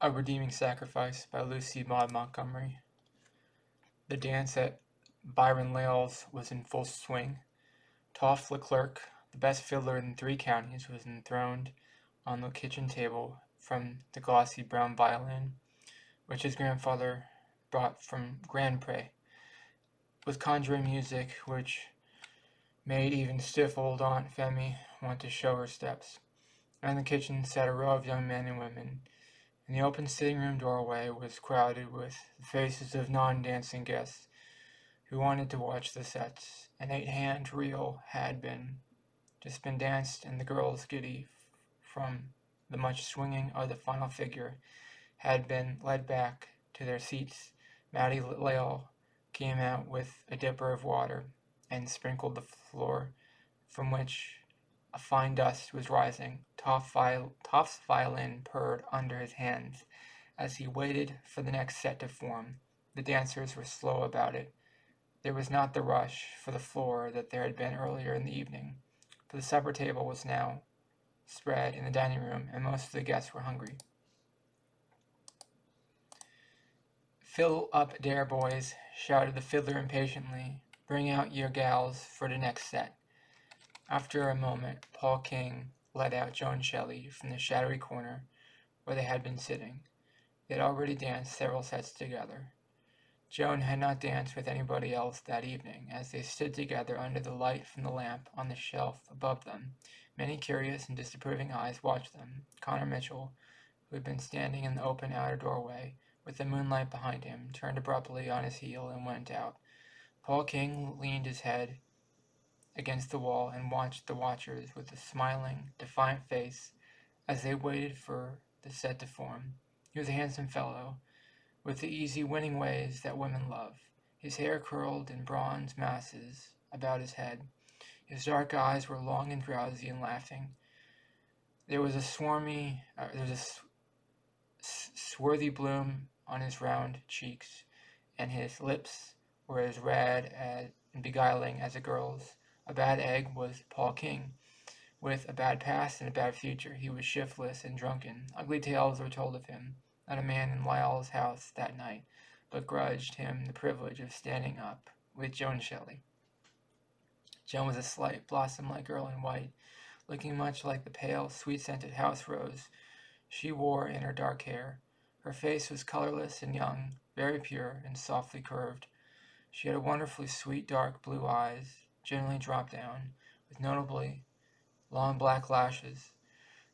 A Redeeming Sacrifice by Lucy Maud Montgomery. The dance at Byron Lales was in full swing. Toff Leclerc, the best fiddler in 3 counties, was enthroned on the kitchen table from the glossy brown violin, which his grandfather brought from Grand Pre, with conjuring music which made even stiff old Aunt Femi want to show her steps. In the kitchen sat a row of young men and women, and the open sitting-room doorway was crowded with the faces of non-dancing guests who wanted to watch the sets. An 8-hand reel had just been danced, and the girls, giddy from the much swinging of the final figure, had been led back to their seats. Mattie Lale came out with a dipper of water and sprinkled the floor, from which a fine dust was rising. Toff's violin purred under his hands as he waited for the next set to form. The dancers were slow about it. There was not the rush for the floor that there had been earlier in the evening, for the supper table was now spread in the dining room, and most of the guests were hungry. "Fill up dere, boys," shouted the fiddler impatiently. "Bring out your gals for the next set." After a moment, Paul King led out Joan Shelley from the shadowy corner where they had been sitting. They had already danced several sets together. Joan had not danced with anybody else that evening. As they stood together under the light from the lamp on the shelf above them, many curious and disapproving eyes watched them. Connor Mitchell, who had been standing in the open outer doorway with the moonlight behind him, turned abruptly on his heel and went out. Paul King leaned his head against the wall and watched the watchers with a smiling, defiant face as they waited for the set to form. He was a handsome fellow, with the easy, winning ways that women love. His hair curled in bronze masses about his head. His dark eyes were long and drowsy and laughing. There was a swarthy bloom on his round cheeks, and his lips were as red and beguiling as a girl's. A bad egg was Paul King, with a bad past and a bad future. He was shiftless and drunken. Ugly tales were told of him. Not a man in Lyle's house that night but grudged him the privilege of standing up with Joan Shelley. Joan was a slight, blossom-like girl in white, looking much like the pale, sweet-scented house rose she wore in her dark hair. Her face was colorless and young, very pure and softly curved. She had wonderfully sweet, dark blue eyes, generally dropped down, with notably long black lashes.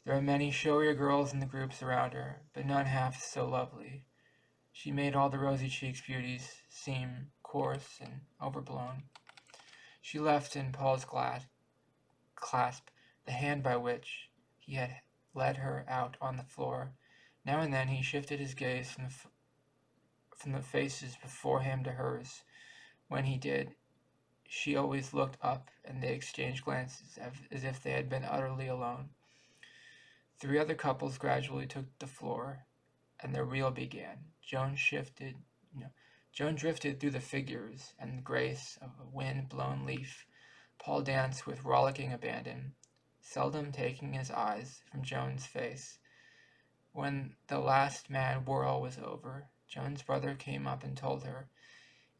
There were many showier girls in the groups around her, but none half so lovely. She made all the rosy-cheeked beauties seem coarse and overblown. She left in Paul's clasp the hand by which he had led her out on the floor. Now and then he shifted his gaze from the faces before him to hers. When he did, she always looked up, and they exchanged glances as if they had been utterly alone. 3 other couples gradually took the floor, and the reel began. Joan drifted through the figures and the grace of a wind-blown leaf. Paul danced with rollicking abandon, seldom taking his eyes from Joan's face. When the last mad whirl was over, Joan's brother came up and told her,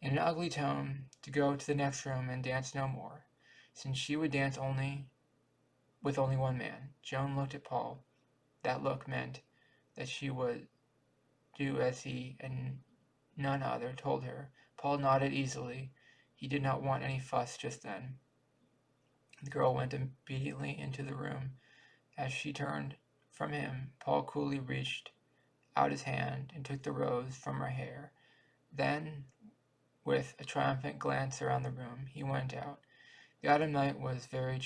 in an ugly tone, to go to the next room and dance no more, since she would dance with only one man. Joan looked at Paul. That look meant that she would do as he and none other told her. Paul nodded easily. He did not want any fuss just then. The girl went obediently into the room. As she turned from him, Paul coolly reached out his hand and took the rose from her hair. Then, with a triumphant glance around the room, he went out. The autumn night was very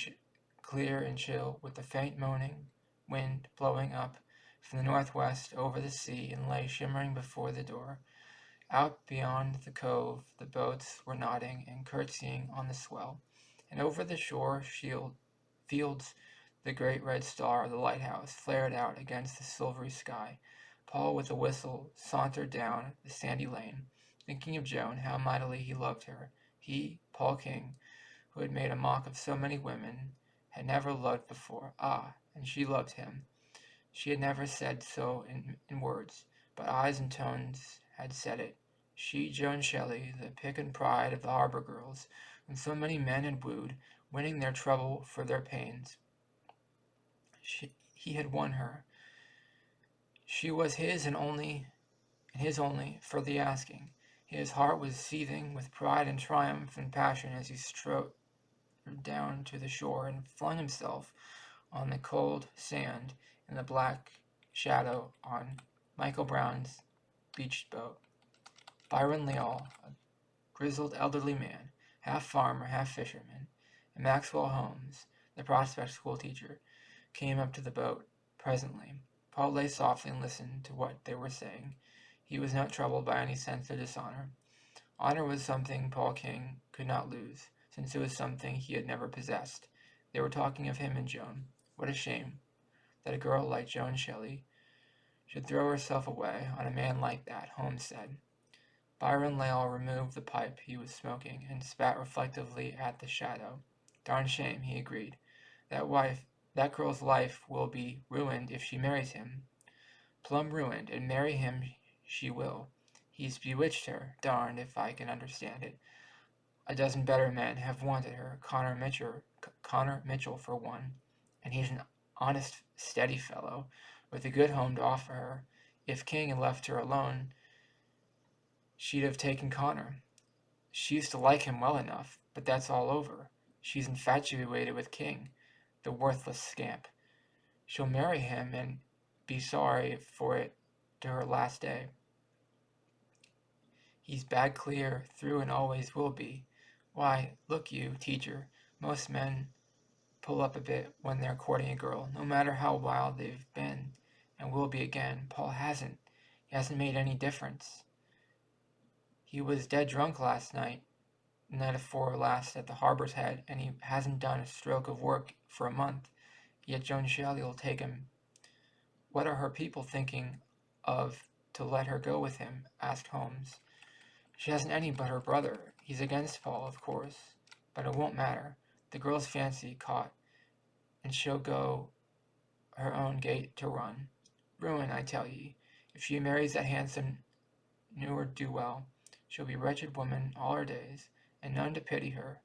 clear and chill, with a faint moaning wind blowing up from the northwest over the sea and lay shimmering before the door. Out beyond the cove, the boats were nodding and curtsying on the swell, and over the shore fields the great red star of the lighthouse flared out against the silvery sky. Paul, with a whistle, sauntered down the sandy lane, thinking of Joan, how mightily he loved her. He, Paul King, who had made a mock of so many women, had never loved before. Ah, and she loved him. She had never said so in words, but eyes and tones had said it. She, Joan Shelley, the pick and pride of the harbor girls, whom so many men had wooed, winning their trouble for their pains. He had won her. She was his and his only, for the asking. His heart was seething with pride and triumph and passion as he strode down to the shore and flung himself on the cold sand in the black shadow on Michael Brown's beached boat. Byron Leal, a grizzled elderly man, half farmer, half fisherman, and Maxwell Holmes, the prospect school teacher, came up to the boat presently. Paul lay softly and listened to what they were saying. He was not troubled by any sense of dishonor. Honor was something Paul King could not lose, since it was something he had never possessed. They were talking of him and Joan. What a shame that a girl like Joan Shelley should throw herself away on a man like that, Holmes said. Byron Leal removed the pipe he was smoking and spat reflectively at the shadow. Darn shame, he agreed. That girl's life will be ruined if she marries him. Plumb ruined, and marry him she will. He's bewitched her, darned if I can understand it. A dozen better men have wanted her, Connor Mitchell for one, and he's an honest, steady fellow, with a good home to offer her. If King had left her alone, she'd have taken Connor. She used to like him well enough, but that's all over. She's infatuated with King, the worthless scamp. She'll marry him and be sorry for it to her last day. He's bad clear through and always will be. Why, look you, teacher, most men pull up a bit when they're courting a girl, no matter how wild they've been and will be again. Paul hasn't. He hasn't made any difference. He was dead drunk last night, the night before last at the Harbor's Head, and he hasn't done a stroke of work for a month. Yet Joan Shelley will take him. What are her people thinking of to let her go with him? Asked Holmes. She hasn't any but her brother. He's against Paul, of course, but it won't matter. The girl's fancy caught, and she'll go her own gait to run. Ruin, I tell ye. If she marries that handsome ne'er-do-well, she'll be a wretched woman all her days, and none to pity her.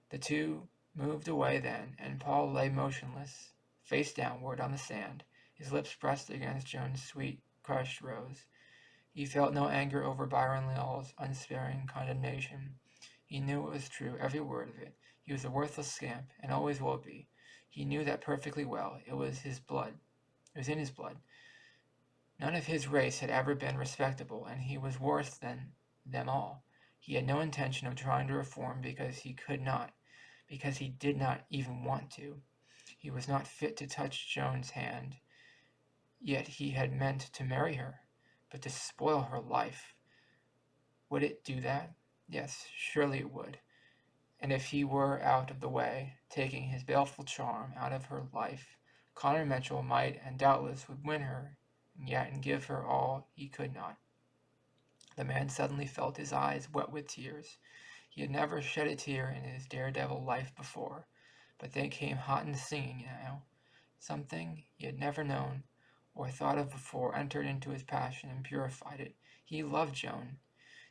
The two moved away then, and Paul lay motionless, face downward on the sand, his lips pressed against Joan's sweet, crushed rose. He felt no anger over Byron Leal's unsparing condemnation. He knew it was true, every word of it. He was a worthless scamp, and always will be. He knew that perfectly well. It was his blood. It was in his blood. None of his race had ever been respectable, and he was worse than them all. He had no intention of trying to reform because he could not, because he did not even want to. He was not fit to touch Joan's hand, yet he had meant to marry her, but to spoil her life. Would it do that? Yes, surely it would. And if he were out of the way, taking his baleful charm out of her life, Connor Mitchell might and doubtless would win her, and yet give her all he could not. The man suddenly felt his eyes wet with tears. He had never shed a tear in his daredevil life before, but they came hot and stinging now. Something he had never known or thought of before entered into his passion and purified it. He loved Joan.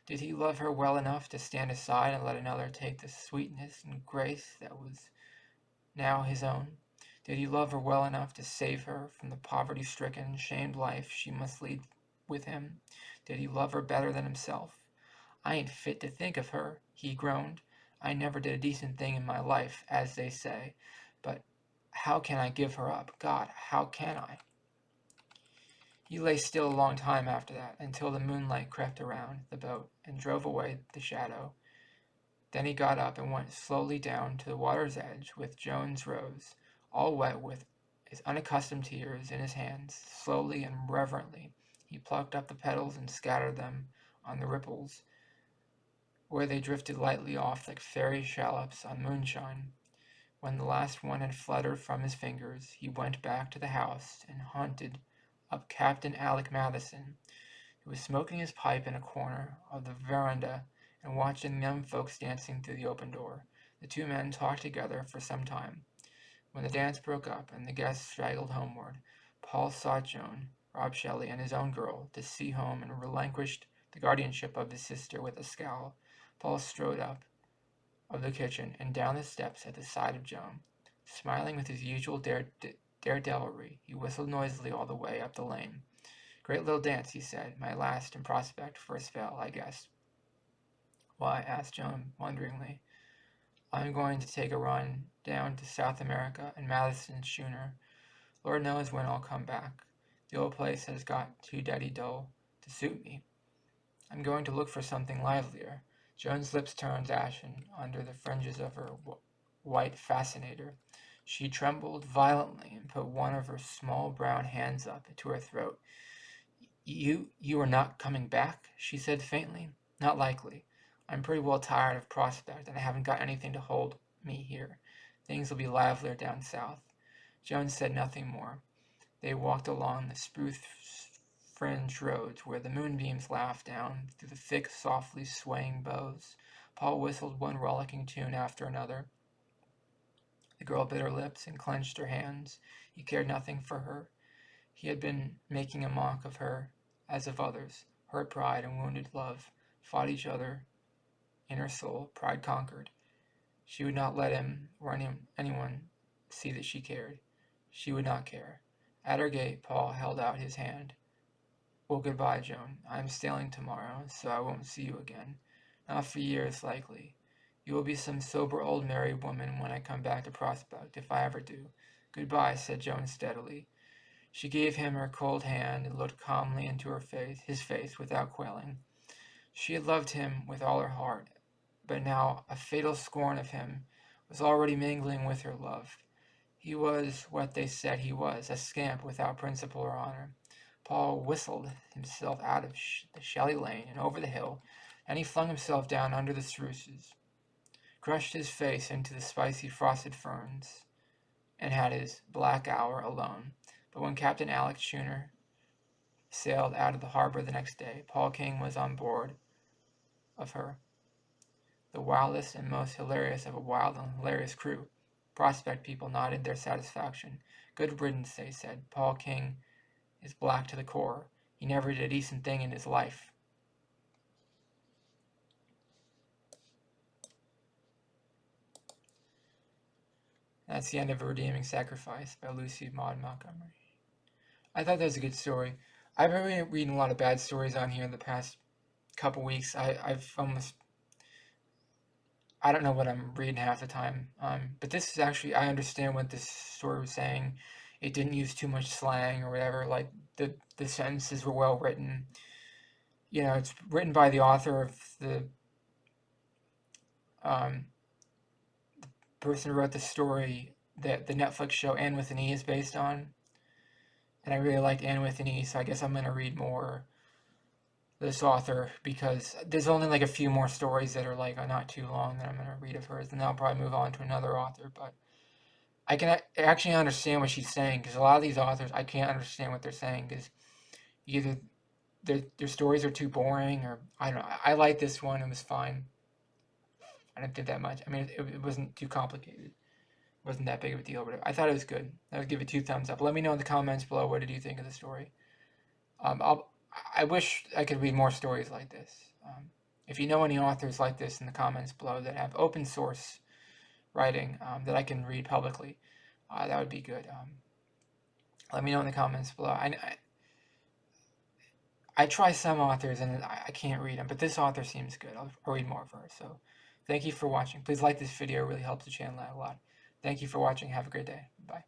Did he love her well enough to stand aside and let another take the sweetness and grace that was now his own? Did he love her well enough to save her from the poverty-stricken, shamed life she must lead with him? Did he love her better than himself? I ain't fit to think of her, he groaned. I never did a decent thing in my life, as they say, but how can I give her up? God, how can I? He lay still a long time after that, until the moonlight crept around the boat and drove away the shadow. Then he got up and went slowly down to the water's edge with Joan's rose, all wet with his unaccustomed tears, in his hands. Slowly and reverently he plucked up the petals and scattered them on the ripples, where they drifted lightly off like fairy shallops on moonshine. When the last one had fluttered from his fingers, he went back to the house and hunted up Captain Alec Matheson, who was smoking his pipe in a corner of the veranda and watching the young folks dancing through the open door. The two men talked together for some time. When the dance broke up and the guests straggled homeward, Paul sought Joan. Rob Shelley and his own girl, to see home, and relinquished the guardianship of his sister with a scowl. Paul strode up of the kitchen and down the steps at the side of Joan. Smiling with his usual daredevilry, he whistled noisily all the way up the lane. Great little dance, he said. My last in Prospect for a spell, I guess. Why? Asked Joan wonderingly. I'm going to take a run down to South America in Madison's schooner. Lord knows when I'll come back. The old place has got too deady dull to suit me. I'm going to look for something livelier. Joan's lips turned ashen under the fringes of her white fascinator. She trembled violently and put one of her small brown hands up to her throat. You are not coming back? She said faintly. Not likely. I'm pretty well tired of Prospect, and I haven't got anything to hold me here. Things will be livelier down south. Joan said nothing more. They walked along the spruce-fringed roads where the moonbeams laughed down through the thick, softly swaying boughs. Paul whistled one rollicking tune after another. The girl bit her lips and clenched her hands. He cared nothing for her. He had been making a mock of her, as of others. Hurt pride and wounded love fought each other in her soul. Pride conquered. She would not let him or anyone see that she cared. She would not care. At her gate, Paul held out his hand. Well, goodbye, Joan. I'm sailing tomorrow, so I won't see you again. Not for years, likely. You will be some sober old married woman when I come back to Prospect, if I ever do. Goodbye, said Joan steadily. She gave him her cold hand and looked calmly into his face, without quailing. She had loved him with all her heart, but now a fatal scorn of him was already mingling with her love. He was what they said he was, a scamp without principle or honor. Paul whistled himself out of the Shelley Lane and over the hill, and he flung himself down under the spruces, crushed his face into the spicy frosted ferns, and had his black hour alone. But when Captain Alex schooner sailed out of the harbor the next day, Paul King was on board of her, the wildest and most hilarious of a wild and hilarious crew. Prospect people nodded their satisfaction. Good riddance, they said. Paul King is black to the core. He never did a decent thing in his life. That's the end of A Redeeming Sacrifice by Lucy Maud Montgomery. I thought that was a good story. I've been reading a lot of bad stories on here in the past couple weeks. I don't know what I'm reading half the time. But this is actually, I understand what this story was saying. It didn't use too much slang or whatever. Like the sentences were well written. You know, it's written by the author of the person who wrote the story that the Netflix show Anne with an E is based on. And I really liked Anne with an E, so I guess I'm going to read more this author because there's only like a few more stories that are like not too long that I'm going to read of hers, and then I'll probably move on to another author. But I can actually understand what she's saying, because a lot of these authors, I can't understand what they're saying, because either their stories are too boring, or I don't know. I like this one. It was fine. I didn't think that much. I mean, it wasn't too complicated. It wasn't that big of a deal, but I thought it was good. I would give it 2 thumbs up. Let me know in the comments below, what did you think of the story? I wish I could read more stories like this. If you know any authors like this in the comments below that have open source writing that I can read publicly, that would be good. Let me know in the comments below. I try some authors and I can't read them, but this author seems good. I'll read more of her. So thank you for watching. Please like this video. It really helps the channel out a lot. Thank you for watching. Have a great day. Bye.